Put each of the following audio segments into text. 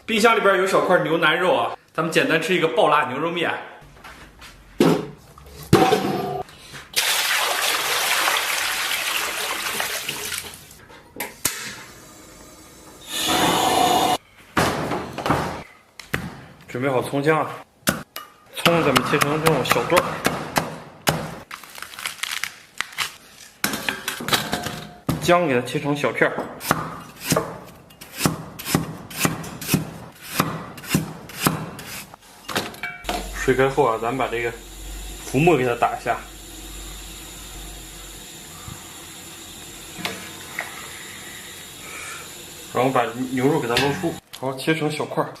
冰箱里边有小块牛腩肉啊，咱们简单吃一个爆辣牛肉面。准备好葱姜啊，葱咱们切成这种小段儿。 姜给它切成小片儿，水开后啊，咱们把这个浮沫给它打一下，然后把牛肉给它捞出，然后切成小块儿。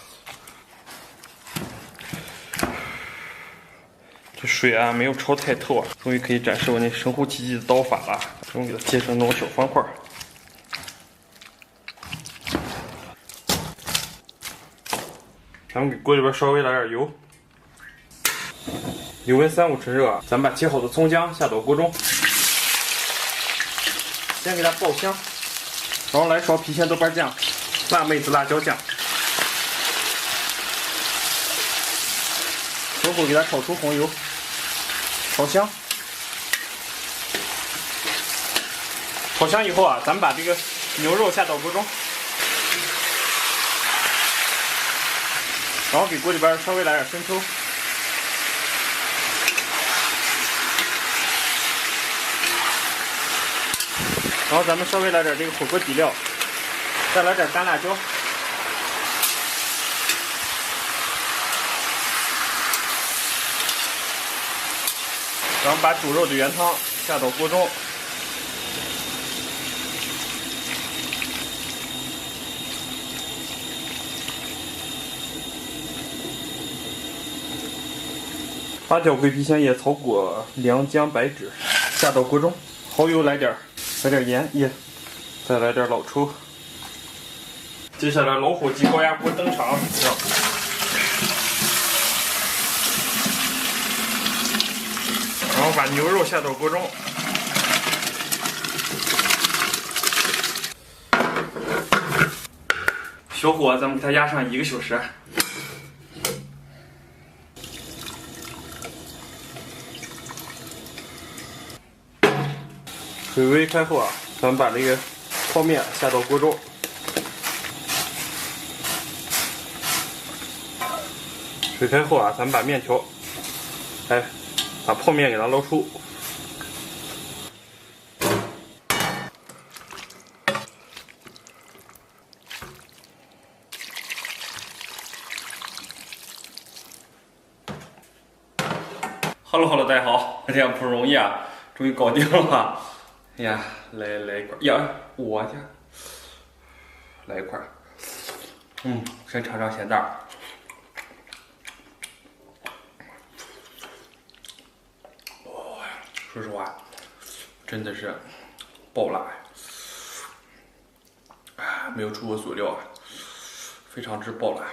这水啊没有焯太透啊，终于可以展示我那神乎其技的刀法了。终于给它切成那种小方块。咱们给锅里边稍微来点油，油温3、5成热啊，咱们把切好的葱姜下到锅中，先给它爆香，然后来勺郫县豆瓣酱、辣妹子辣椒酱，小火给它炒出红油。 炒香，炒香以后啊，咱们把这个牛肉下到锅中，然后给锅里边稍微来点生抽，然后咱们稍微来点这个火锅底料，再来点干辣椒。 然后把煮肉的原汤下到锅中，八角、桂皮、香叶、草果、良姜、白芷下到锅中，蚝油来点盐，再来点老抽。接下来老火鸡高压锅登场，然后把牛肉下到锅中，小火咱们给它压上1个小时。水微开后啊，咱们把这个泡面下到锅中，水开后啊，咱们把面条，把泡面给它捞出，哈喽，大家好，这样不容易啊，终于搞定了。哎呀，来一块呀，我去，来一块，先尝尝咸淡。 说实话，真的是爆辣呀！没有出我所料啊，非常之爆辣。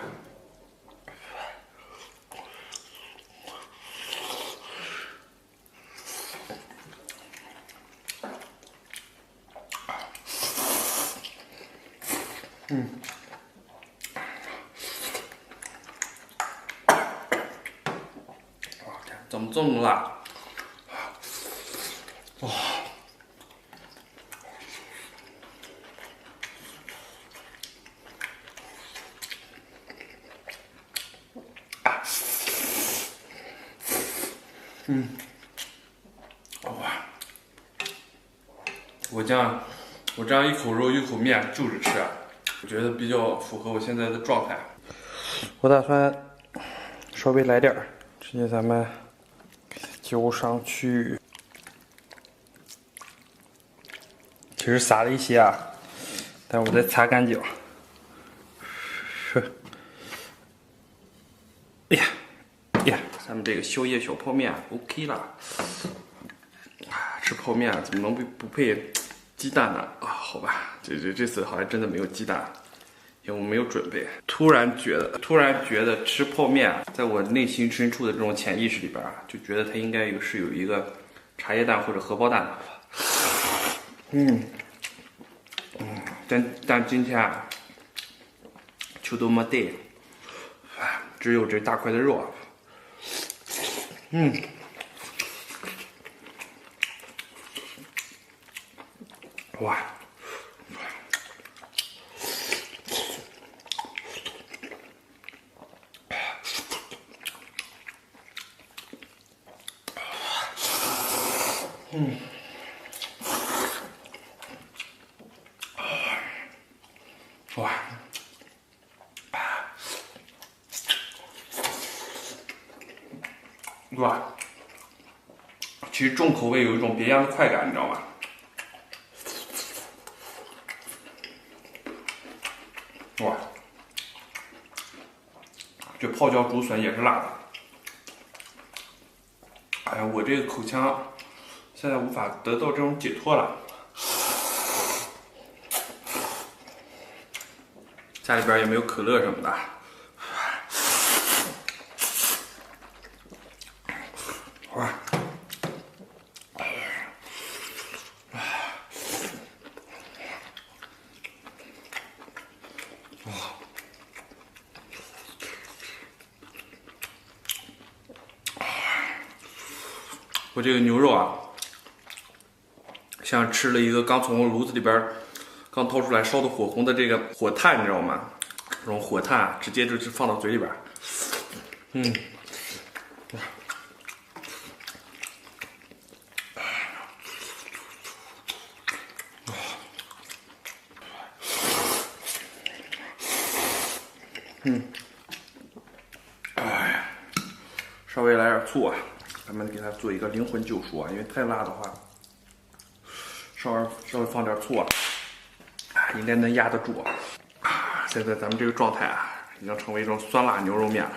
怎么这么辣？ 哇！哇！我这样一口肉一口面就着吃啊，我觉得比较符合我现在的状态。我打算稍微来点儿，直接咱们浇上去。 其实撒了一些啊，但我再擦干净。哎呀，咱们这个宵夜小泡面 OK 了。吃泡面怎么能不配鸡蛋呢？啊，好吧，这次好像真的没有鸡蛋，因为我没有准备。突然觉得吃泡面，在我内心深处的这种潜意识里边啊，就觉得它应该是有一个茶叶蛋或者荷包蛋的。 但今天啊，就这么对。只有这大块的肉啊。哇！哇！哇！其实重口味有一种别样的快感，你知道吗？哇！这泡椒竹笋也是辣的。哎呀，我这个口腔现在无法得到这种解脱了。家里边也没有可乐什么的。哇！我这个牛肉啊，像吃了一个刚从炉子里边刚掏出来烧的火红的这个火炭，你知道吗？这种火炭啊，直接就是放到嘴里边，稍微来点醋啊，咱们给它做一个灵魂救赎啊，因为太辣的话，稍微放点醋啊，应该能压得住啊。现在咱们这个状态啊，已经成为一种酸辣牛肉面了。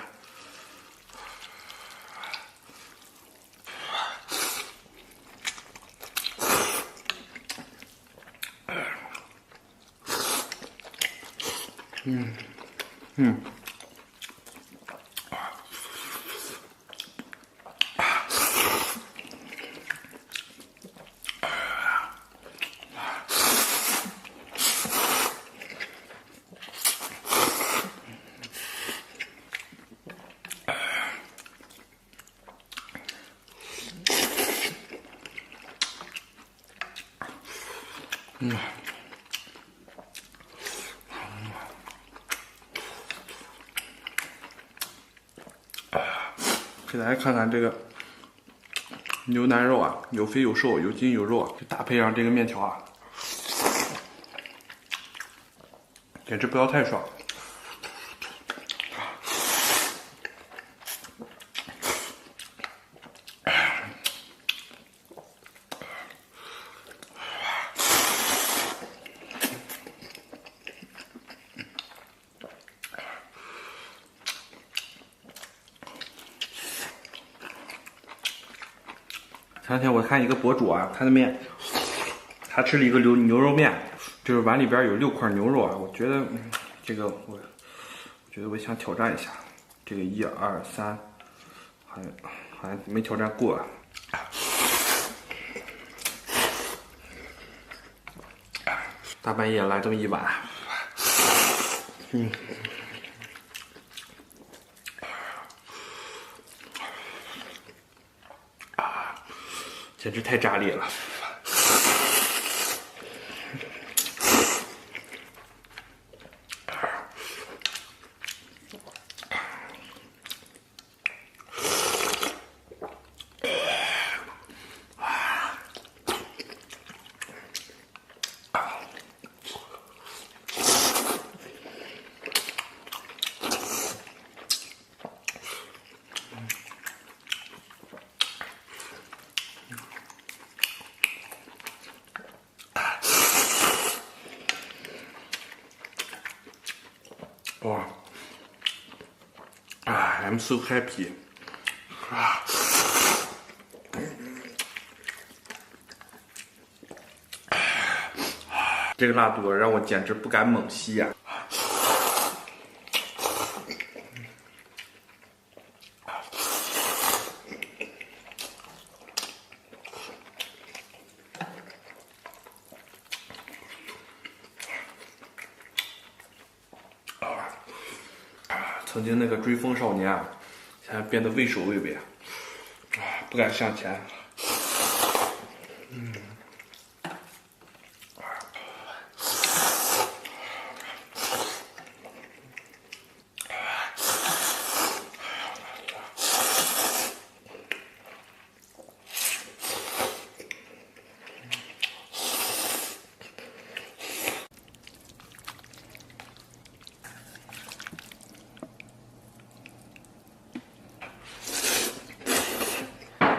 给大家看看这个牛腩肉啊，有肥有瘦，有筋有肉啊，搭配上这个面条啊，简直不要太爽。前两天我看一个博主啊，他他吃了一个牛肉面，就是碗里边有6块牛肉啊。我觉得这个我觉得我想挑战一下，这个1、2、3，好像没挑战过啊。大半夜来这么一碗，简直太炸裂了！哇！I'm so happy！ 这个辣度让我简直不敢猛吸呀！曾经那个追风少年啊，现在变得畏首畏尾啊，不敢向前。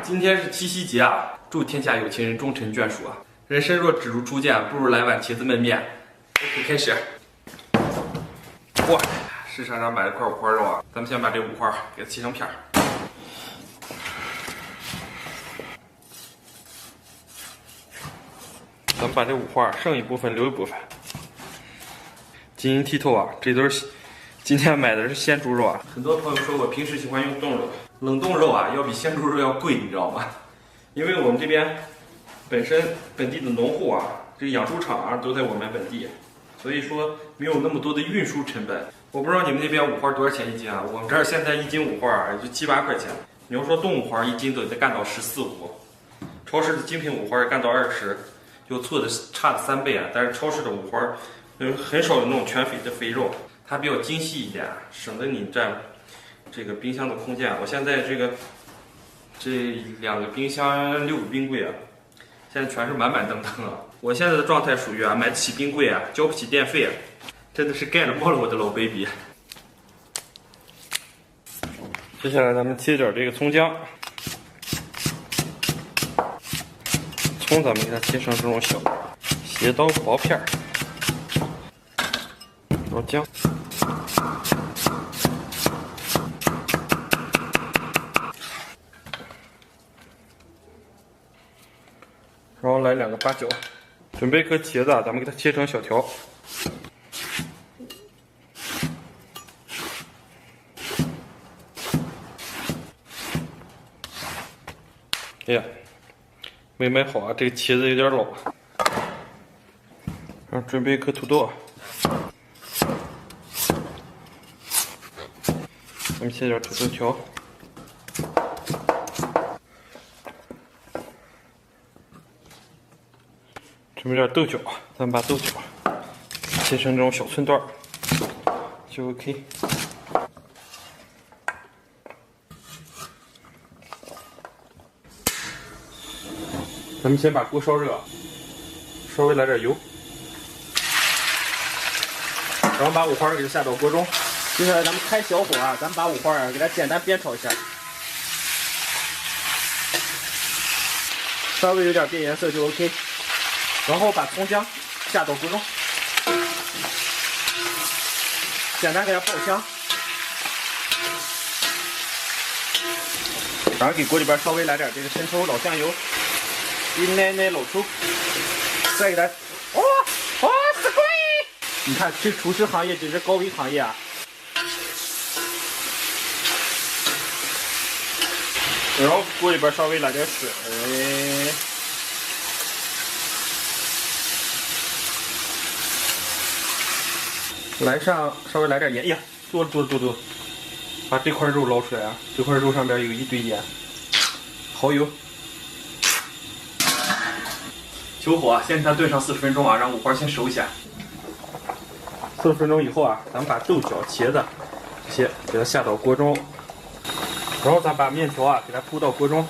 今天是七夕节啊，祝天下有情人终成眷属啊！人生若只如初见，不如来碗茄子焖面。OK， 开始。哇，市场上买了块五花肉啊，咱们先把这五花给它切成片儿。咱们把这五花剩一部分留一部分。晶莹剔透啊，这都是今天买的是鲜猪肉啊。很多朋友说我平时喜欢用冻肉。冷冻肉啊，要比鲜猪肉要贵，你知道吗？因为我们这边本地的农户啊，这个养猪场啊都在我们本地，所以说没有那么多的运输成本。我不知道你们那边五花多少钱一斤啊？我们这儿现在一斤五花啊也就7、8块钱。你要说冻五花一斤都得干到14、15，超市的精品五花干到20，就错的差的3倍啊。但是超市的五花很少有那种全肥的肥肉，它比较精细一点，省得你占这个冰箱的空间。我现在这2个冰箱6个冰柜啊，现在全是满满登登啊。我现在的状态属于啊，买得起冰柜啊，交不起电费啊，真的是盖了爆了我的老 baby。接下来咱们切点这个葱姜，葱咱们给它切成这种小斜刀薄片儿，然后姜。然后来2个八角，准备一颗茄子啊，咱们给它切成小条。哎呀，没买好啊，这个茄子有点老。然后准备一颗土豆，咱们切点土豆条。准备点豆角，咱们把豆角切成这种小寸段就 OK。咱们先把锅烧热，稍微来点油，然后把五花给它下到锅中。接下来咱们开小火啊，咱们把五花啊给它简单煸炒一下，稍微有点变颜色就 OK。然后把葱姜下到锅中，简单给它爆香，然后给锅里边稍微来点这个生抽、老香油，一奶奶老抽，再给它，哇，死贵！你看这厨师行业简直高危行业啊！然后锅里边稍微来点水。稍微来点盐，呀，多，把这块肉捞出来啊！这块肉上边有一堆盐，蚝油，求火啊！先给它炖上40分钟啊，让五花先熟一下。40分钟以后啊，咱们把豆角、茄子这些给它下到锅中，然后咱把面条啊给它铺到锅中，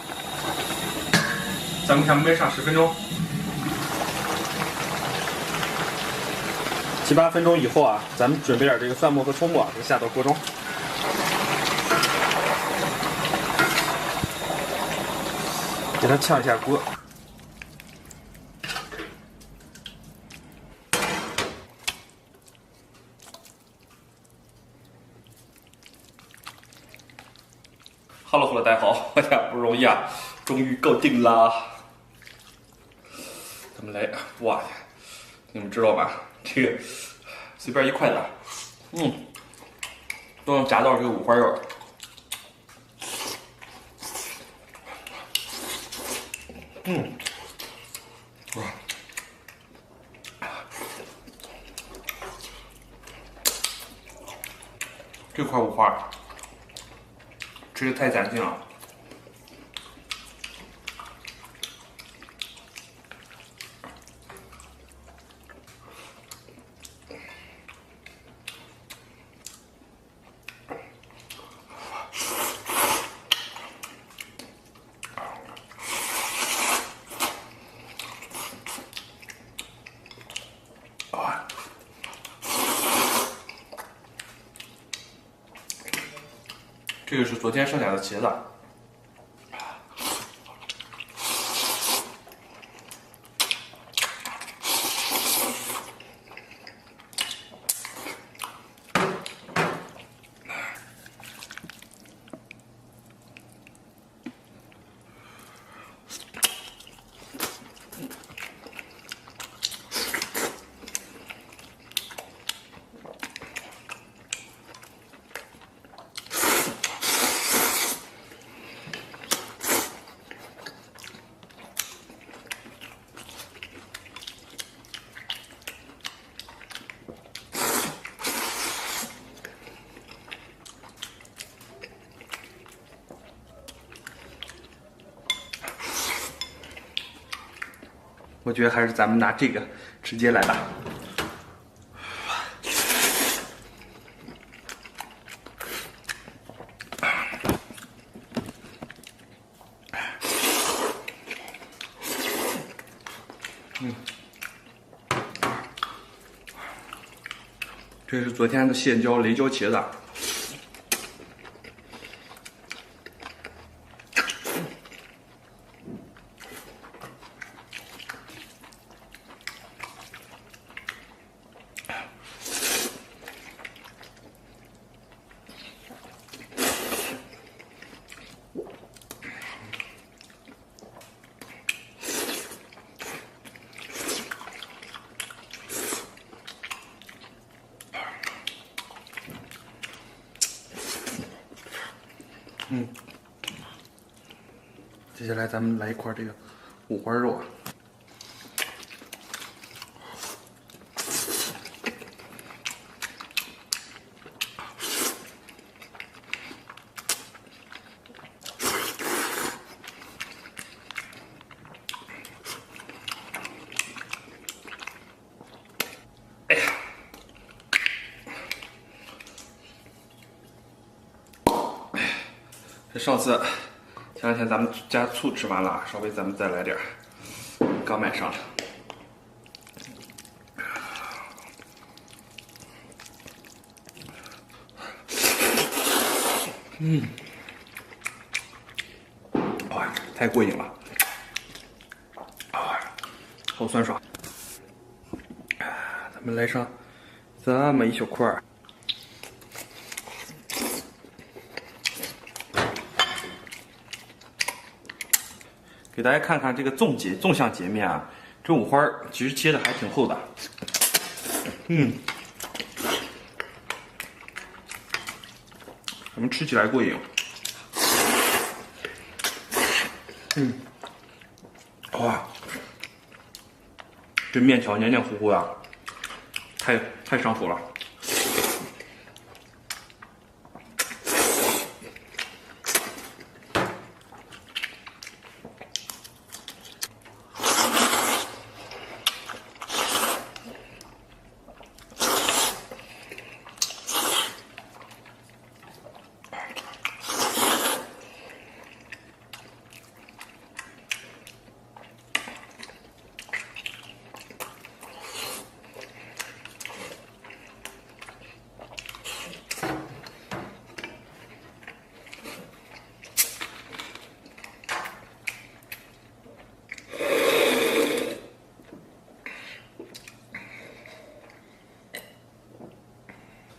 咱们给它焖上10分钟。7、8分钟以后啊，咱们准备点这个蒜末和葱末，给它下到锅中，给它炝一下锅。Hello， 大家好，大家不容易啊，终于搞定啦！咱们来，哇，你们知道吧？这个随便一筷子，都能炸到这个五花肉。哇，这块五花吃的太攒劲了。这个是昨天剩下的茄子，我觉得还是咱们拿这个直接来吧。这是昨天的现椒雷椒茄子。接下来咱们来一块这个五花肉啊。哎呀，这上次前两天咱们加醋吃完了，稍微咱们再来点儿，刚买上的。哇，太过瘾了，好酸爽。咱们来上这么一小块儿。给大家看看这个纵向截面啊，这五花其实切的还挺厚的。咱们吃起来过瘾。哇，这面条黏黏糊糊的，太上头了。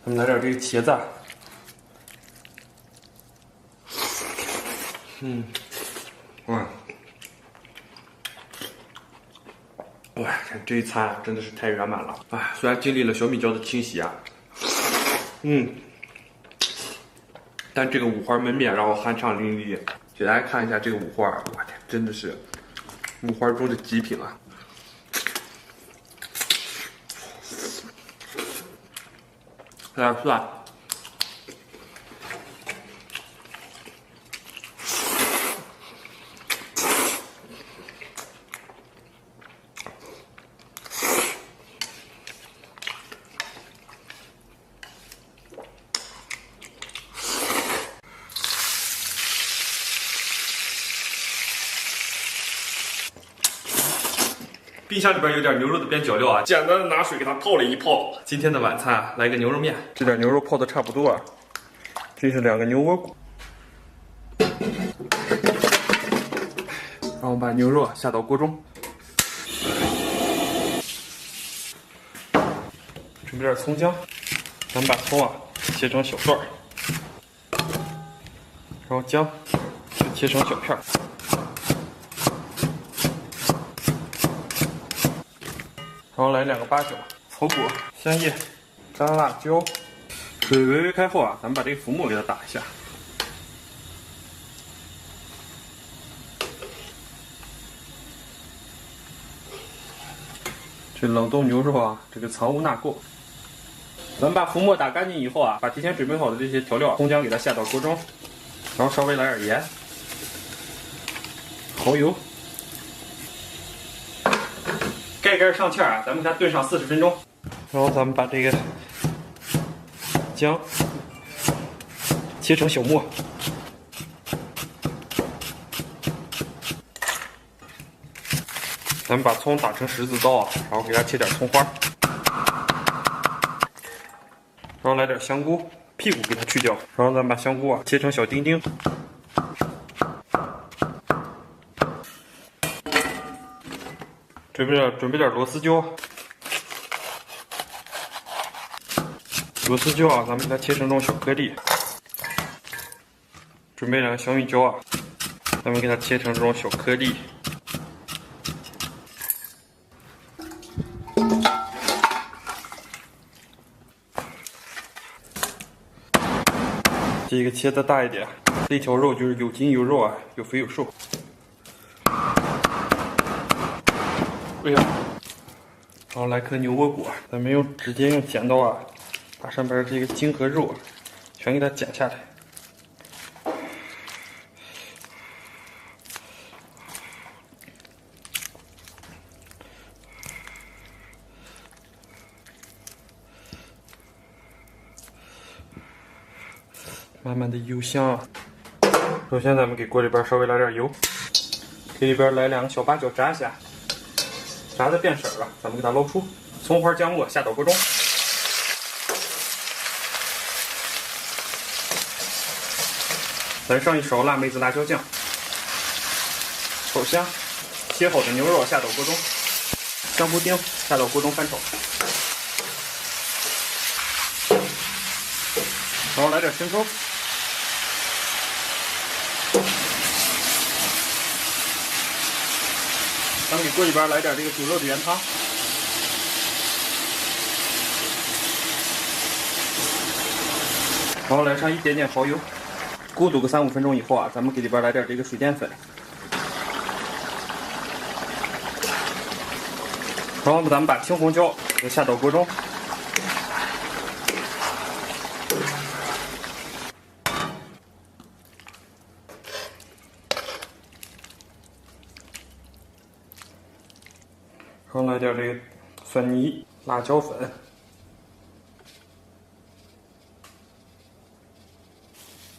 咱们来点这个茄子。哇，这一餐真的是太圆满了。哎，虽然经历了小米椒的清洗啊，但这个五花焖面让我酣畅淋漓。给大家看一下这个五花，我天，真的是五花中的极品啊！来点蒜，冰箱里边有点牛肉的边角料啊，简单的拿水给它泡了一泡。今天的晚餐啊，来个牛肉面。这点牛肉泡的差不多啊，这是2个牛窝骨。然后把牛肉下到锅中，准备点葱姜，咱们把葱啊切成小段儿，然后姜切成小片儿，然后来2个八角、草果、香叶、干辣椒。水微微开后啊，咱们把这个浮沫给它打一下。这冷冻牛肉啊，这个藏污纳垢。咱们把浮沫打干净以后啊，把提前准备好的这些调料，葱姜给它下到锅中，然后稍微来点盐、蚝油，盖盖上气啊，咱们给它炖上40分钟。然后咱们把这个姜切成小末。咱们把葱打成十字刀啊，然后给它切点葱花，然后来点香菇，屁股给它去掉，然后咱们把香菇啊切成小丁丁，准备点螺丝椒，螺丝椒啊，咱们给它切成这种小颗粒，准备2个小米椒啊，咱们给它切成这种小颗粒。这个切的大一点，这条肉就是有筋有肉啊，有肥有瘦。哎呀，然后来颗牛窝骨，咱们直接用剪刀啊，把上边这个筋和肉全给它剪下来。慢慢的油香啊！首先咱们给锅里边稍微来点油，给里边来2个小八角炸一下，炸的变色了，咱们给它捞出，葱花姜末下到锅中，来上一勺辣妹子辣椒酱，炒香，切好的牛肉下到锅中，香菇丁下到锅中翻炒，然后来点生抽。咱们给锅里边来点这个煮肉的原汤，然后来上一点点蚝油，咕嘟个3-5分钟以后啊，咱们给里边来点这个水淀粉，然后咱们把青红椒给下到锅中，然后来点这个蒜泥、辣椒粉，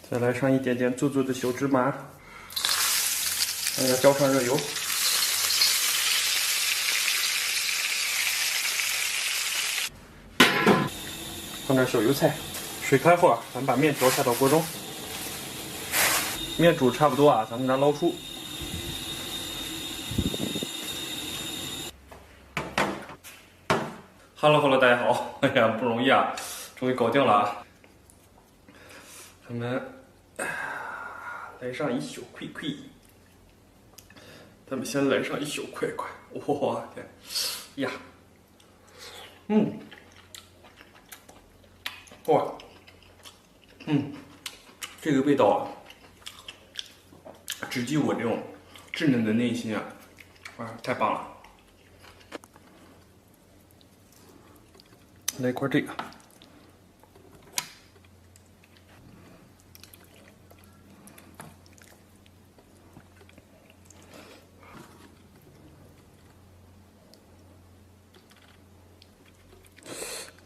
再来上一点点做的小芝麻，再给它浇上热油，放点小油菜，水开后啊，咱们把面条下到锅中，面煮差不多啊，咱们给它捞出。Hello， 大家好！哎呀，不容易啊，终于搞定了啊！咱们来上一小块块，咱们先来上一小块块，哇天呀，哇，这个味道啊，直击我这种稚嫩的内心啊，哇，太棒了！来一块这个，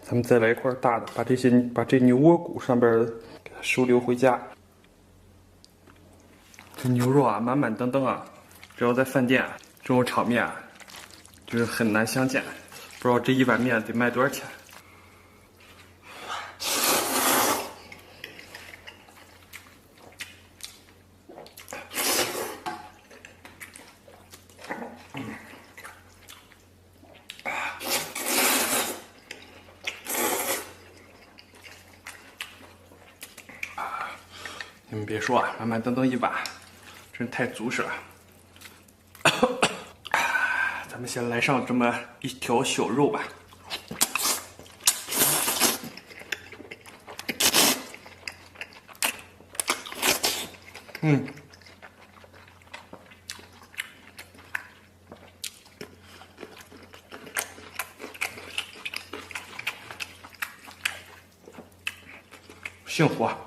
咱们再来一块大的，把这牛窝骨上边给它收留回家。这牛肉啊，满满登登啊，只要在饭店啊，这种场面啊，真是很难相见。不知道这一碗面得卖多少钱。你们别说啊，满满当当一碗，真太足实了。咱们先来上这么一条小肉吧。幸福啊！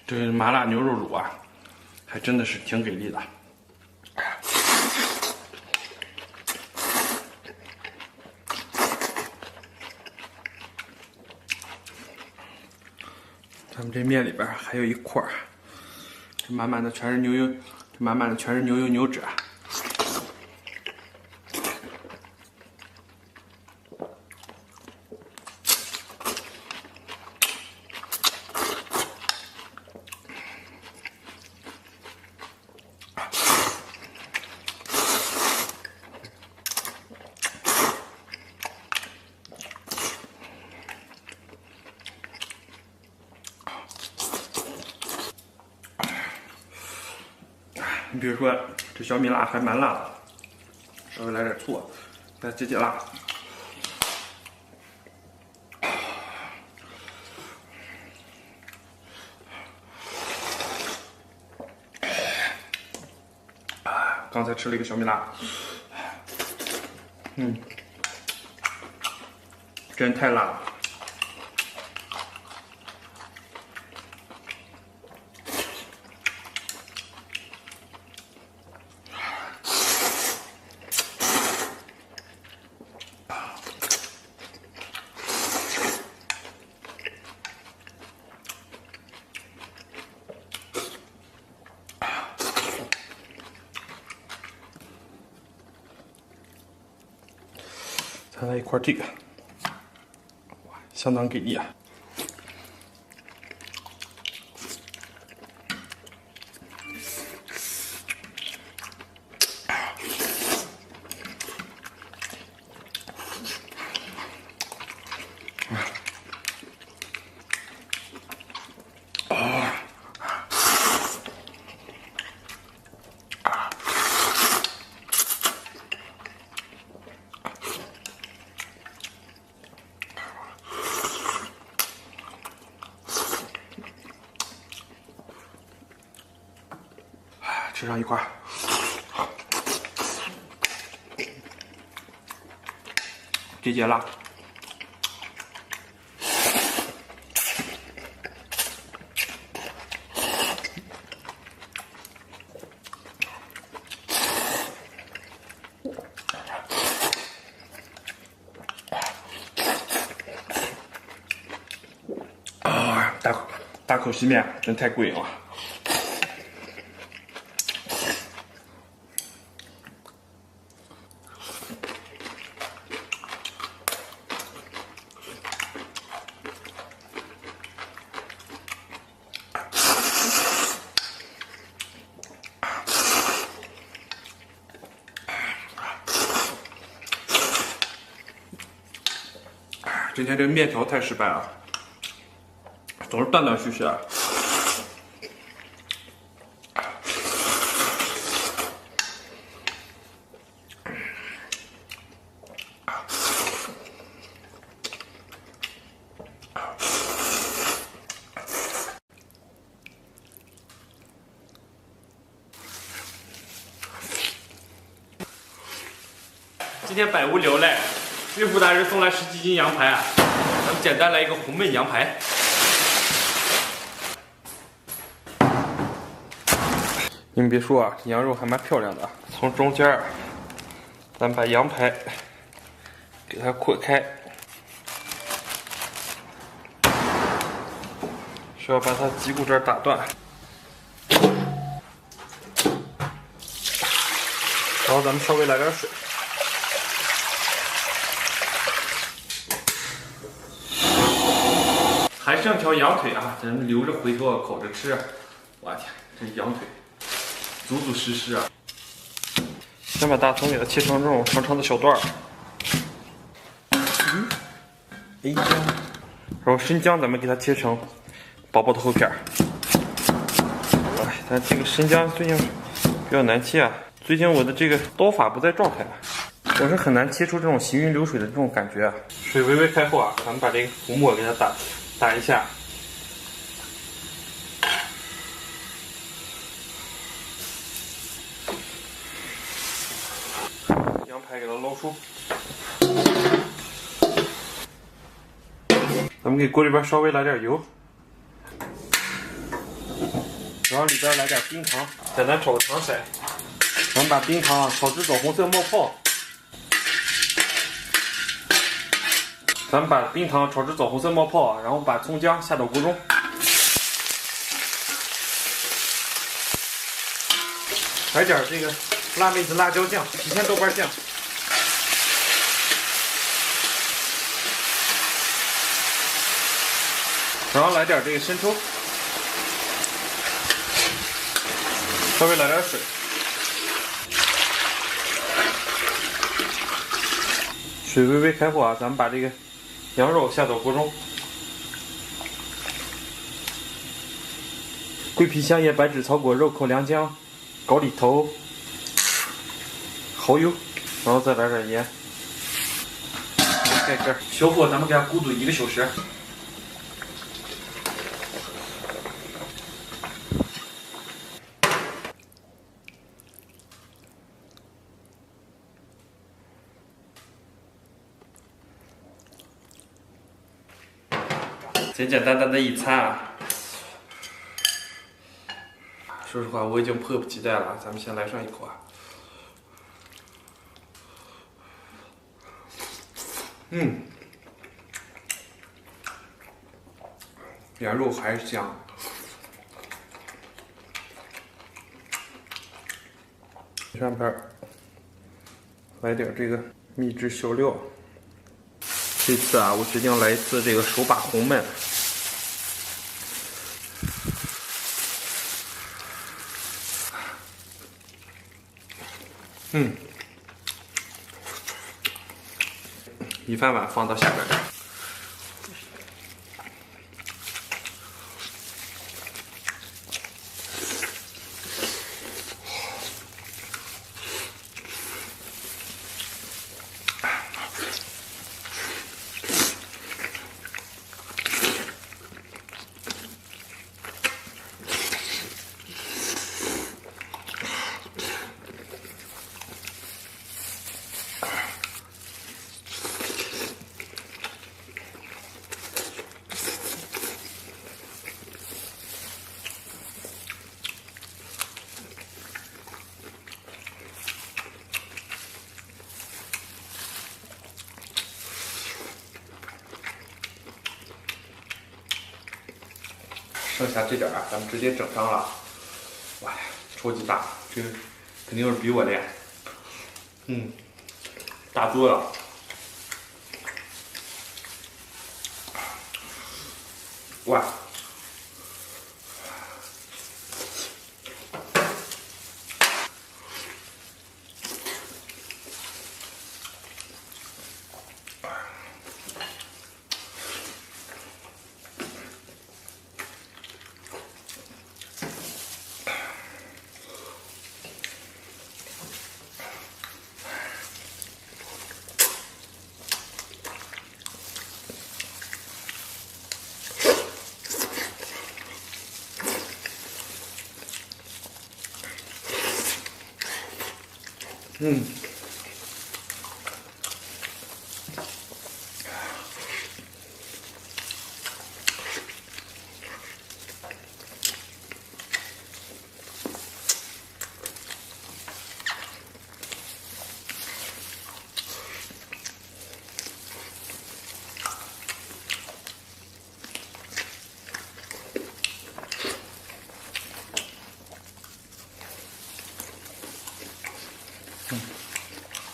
这麻辣牛肉卤啊，还真的是挺给力的。咱们这面里边还有一块儿，这满满的全是牛油，这满满的全是牛油牛脂啊。你比如说，这小米辣还蛮辣的，稍微来点醋，再解解辣。刚才吃了一个小米辣，真太辣了。再来一块这个，哇，相当给力啊！吃上一块，解解辣。啊，大口细面真太过瘾了。今天这个面条太失败了，总是断断续续啊。今天百无聊赖，岳父大人送来10几斤羊排啊，咱们简单来一个红焖羊排。你们别说啊，羊肉还蛮漂亮的。从中间儿，咱把羊排给它扩开，需要把它脊骨这儿打断，然后咱们稍微来点水。还剩条羊腿啊，咱们留着回头烤着吃。我天，这羊腿足足实实啊！先把大葱给它切成这种长长的小段儿。哎呀，然后生姜咱们给它切成薄薄的厚片儿。哎，但这个生姜最近比较难切啊，最近我的这个刀法不在状态，我是很难切出这种行云流水的这种感觉啊。水微微开后啊，咱们把这个浮沫给它打一下。羊排给它捞出，咱们给锅里边稍微来点油，然后里边来点冰糖，简单炒个糖色。咱们把冰糖炒至枣红色冒泡，咱们把冰糖炒至枣红色冒泡，然后把葱姜下到锅中，来点这个辣妹子辣椒酱、郫县豆瓣酱。然后来点这个生抽，稍微来点水，水微微开火啊，咱们把这个羊肉下到锅中，桂皮、香叶、白芷、草果、肉蔻、良姜、高丽头、蚝油，然后再来点盐，盖盖，小火咱们给它咕嘟1个小时。简简单单的一餐啊，说实话我已经迫不及待了，咱们先来上一口啊。羊肉还是香。上边来点这个秘制小料。这次啊，我决定来一次这个手把红焖。米饭碗放到下边。剩下这点啊，咱们直接整上了。哇，超级大，这个肯定是比我的。大多了。哇！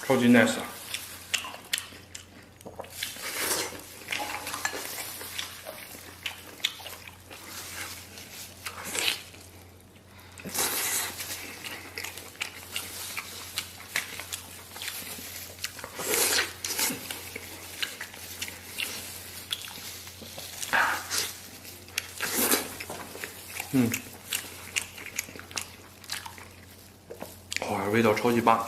超级 nice。哇，味道超级棒。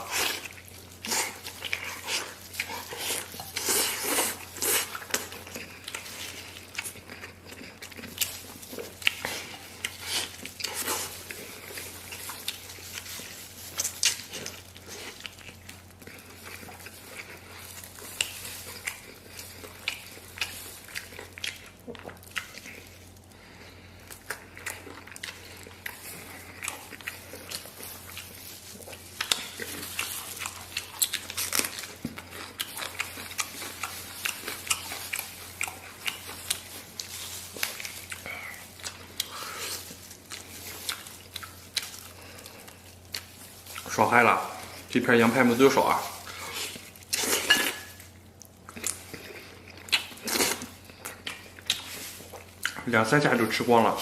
爽嗨了，这片羊排没多少啊，2、3下就吃光了。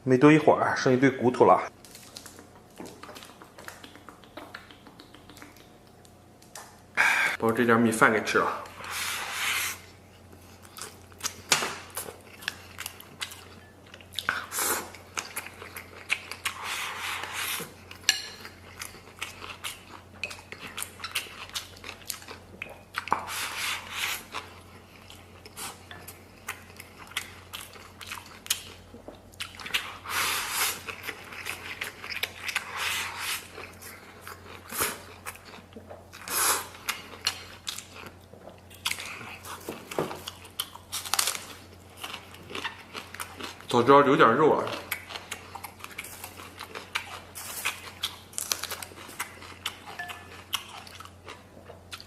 没多一会儿，剩一堆骨头了。把这点米饭给吃了。早知道留点肉啊。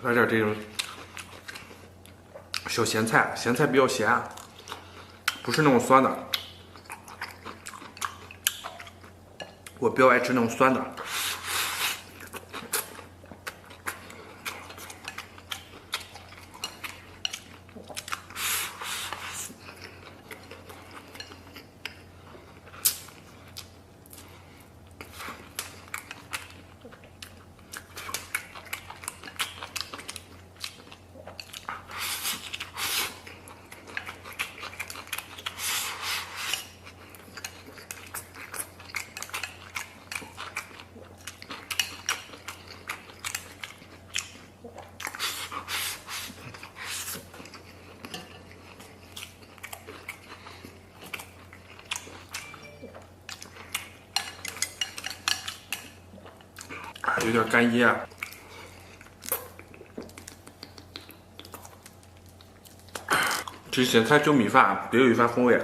来点这种小咸菜，咸菜比较咸，不是那种酸的。我比较爱吃那种酸的。有点干噎啊。这咸菜就米饭别有一番风味。